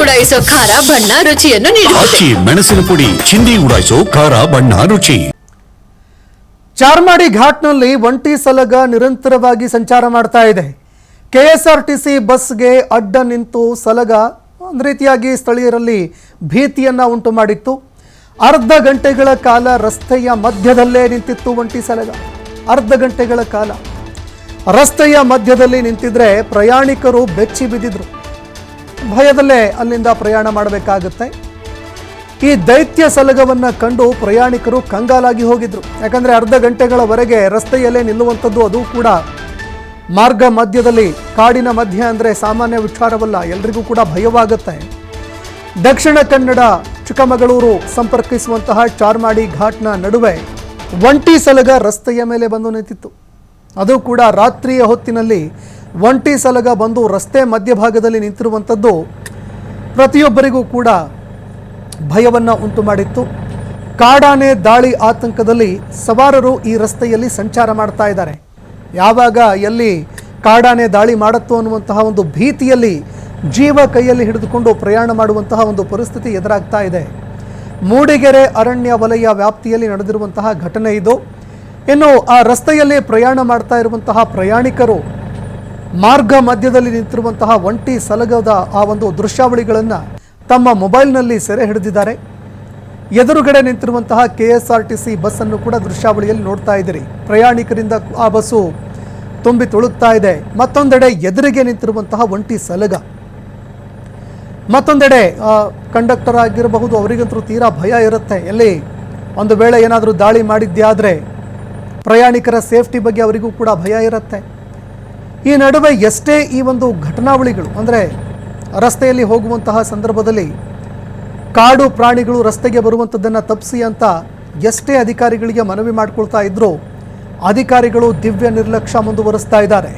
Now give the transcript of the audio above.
ಉಡಾಯಿಸೋ ಖಾರ ಬಣ್ಣ ರುಚಿಯನ್ನು ಅಕ್ಕಿ ಮೆಣಸಿನ ಪುಡಿ ಚಿಂದಿ ಉಡಾಯಿಸೋ ಖಾರ ಬಣ್ಣ ರುಚಿ. ಚಾರ್ಮಾಡಿ ಘಾಟ್ನಲ್ಲಿ ಒಂಟಿ ಸಲಗ ನಿರಂತರವಾಗಿ ಸಂಚಾರ ಮಾಡ್ತಾ ಇದೆ. ಕೆಎಸ್ಆರ್ಟಿಸಿ ಬಸ್ಗೆ ಅಡ್ಡ ನಿಂತು ಸಲಗ ಒಂದು ರೀತಿಯಾಗಿ ಸ್ಥಳೀಯರಲ್ಲಿ ಭೀತಿಯನ್ನ ಉಂಟು ಮಾಡಿತ್ತು. ಅರ್ಧ ಗಂಟೆಗಳ ಕಾಲ ರಸ್ತೆಯ ಮಧ್ಯದಲ್ಲೇ ನಿಂತಿತ್ತು ಒಂಟಿ ಸಲಗ. ಅರ್ಧ ಗಂಟೆಗಳ ಕಾಲ ರಸ್ತೆಯ ಮಧ್ಯದಲ್ಲಿ ನಿಂತಿದ್ರೆ ಪ್ರಯಾಣಿಕರು ಬೆಚ್ಚಿ ಬಿದ್ದಿದ್ರು. ಭಯದಲ್ಲೇ ಅಲ್ಲಿಂದ ಪ್ರಯಾಣ ಮಾಡಬೇಕಾಗುತ್ತೆ. ಈ ದೈತ್ಯ ಸಲಗವನ್ನು ಕಂಡು ಪ್ರಯಾಣಿಕರು ಕಂಗಾಲಾಗಿ ಹೋಗಿದ್ರು. ಯಾಕಂದರೆ ಅರ್ಧ ಗಂಟೆಗಳವರೆಗೆ ರಸ್ತೆಯಲ್ಲೇ ನಿಲ್ಲುವಂಥದ್ದು, ಅದು ಕೂಡ ಮಾರ್ಗ ಮಧ್ಯದಲ್ಲಿ, ಕಾಡಿನ ಮಧ್ಯ ಅಂದರೆ ಸಾಮಾನ್ಯ ವಿಚಾರವಲ್ಲ, ಎಲ್ರಿಗೂ ಕೂಡ ಭಯವಾಗುತ್ತೆ. ದಕ್ಷಿಣ ಕನ್ನಡ ಚಿಕ್ಕಮಗಳೂರು ಸಂಪರ್ಕಿಸುವಂತಹ ಚಾರ್ಮಾಡಿ ಘಾಟ್ನ ನಡುವೆ ಒಂಟಿ ಸಲಗ ರಸ್ತೆಯ ಮೇಲೆ ಬಂದು ನಿಂತಿತ್ತು. ಅದು ಕೂಡ ರಾತ್ರಿಯ ಹೊತ್ತಿನಲ್ಲಿ ಒಂಟಿ ಸಲಗ ಬಂದು ರಸ್ತೆ ಮಧ್ಯಭಾಗದಲ್ಲಿ ನಿಂತಿರುವಂಥದ್ದು ಪ್ರತಿಯೊಬ್ಬರಿಗೂ ಕೂಡ ಭಯವನ್ನು ಉಂಟು ಮಾಡಿತ್ತು. ಕಾಡಾನೆ ದಾಳಿ ಆತಂಕದಲ್ಲಿ ಸವಾರರು ಈ ರಸ್ತೆಯಲ್ಲಿ ಸಂಚಾರ ಮಾಡ್ತಾ ಇದ್ದಾರೆ. ಯಾವಾಗ ಎಲ್ಲಿ ಕಾಡಾನೆ ದಾಳಿ ಮಾಡುತ್ತೋ ಅನ್ನುವಂತಹ ಒಂದು ಭೀತಿಯಲ್ಲಿ ಜೀವ ಕೈಯಲ್ಲಿ ಹಿಡಿದುಕೊಂಡು ಪ್ರಯಾಣ ಮಾಡುವಂತಹ ಒಂದು ಪರಿಸ್ಥಿತಿ ಎದುರಾಗ್ತಾ ಇದೆ. ಮೂಡಿಗೆರೆ ಅರಣ್ಯ ವಲಯ ವ್ಯಾಪ್ತಿಯಲ್ಲಿ ನಡೆದಿರುವಂತಹ ಘಟನೆ ಇದು. ಇನ್ನು ಆ ರಸ್ತೆಯಲ್ಲಿ ಪ್ರಯಾಣ ಮಾಡ್ತಾ ಇರುವಂತಹ ಪ್ರಯಾಣಿಕರು ಮಾರ್ಗ ಮಧ್ಯದಲ್ಲಿ ನಿಂತಿರುವಂತಹ ಒಂಟಿ ಸಲಗದ ಆ ಒಂದು ದೃಶ್ಯಾವಳಿಗಳನ್ನು ತಮ್ಮ ಮೊಬೈಲ್ನಲ್ಲಿ ಸೆರೆ ಹಿಡಿದಿದ್ದಾರೆ. ಎದುರುಗಡೆ ನಿಂತಿರುವಂತಹ ಕೆಎಸ್ಆರ್ಟಿಸಿ ಬಸ್ಸನ್ನು ಕೂಡ ದೃಶ್ಯಾವಳಿಯಲ್ಲಿ ನೋಡ್ತಾ ಇದ್ದೀರಿ. ಪ್ರಯಾಣಿಕರಿಂದ ಆ ಬಸ್ಸು ತುಂಬಿ ತುಳುಕ್ತಾ ಇದೆ. ಮತ್ತೊಂದೆಡೆ ಎದುರಿಗೆ ನಿಂತಿರುವಂತಹ ಒಂಟಿ ಸಲಗ, ಮತ್ತೊಂದೆಡೆ ಕಂಡಕ್ಟರ್ ಆಗಿರಬಹುದು, ಅವರಿಗಂತೂ ತೀರಾ ಭಯ ಇರುತ್ತೆ. ಎಲ್ಲಿ ಒಂದು ವೇಳೆ ಏನಾದರೂ ದಾಳಿ ಮಾಡಿದ್ಯಾದರೆ ಪ್ರಯಾಣಿಕರ ಸೇಫ್ಟಿ ಬಗ್ಗೆ ಅವರಿಗೂ ಕೂಡ ಭಯ ಇರುತ್ತೆ. ಈ ನಡುವೆ ಎಷ್ಟೇ ಈ ಒಂದು ಘಟನಾವಳಿಗಳು ಅಂದರೆ ರಸ್ತೆಯಲ್ಲಿ ಹೋಗುವಂತಹ ಸಂದರ್ಭದಲ್ಲಿ ಕಾಡು ಪ್ರಾಣಿಗಳು ರಸ್ತೆಗೆ ಬರುವಂಥದ್ದನ್ನು ತಪ್ಪಿಸಿ ಅಂತ ಎಷ್ಟೇ ಅಧಿಕಾರಿಗಳಿಗೆ ಮನವಿ ಮಾಡಿಕೊಳ್ತಾ ಇದ್ರೂ ಅಧಿಕಾರಿಗಳು ದಿವ್ಯ ನಿರ್ಲಕ್ಷ್ಯ ಮುಂದುವರಿಸ್ತಾ ಇದ್ದಾರೆ.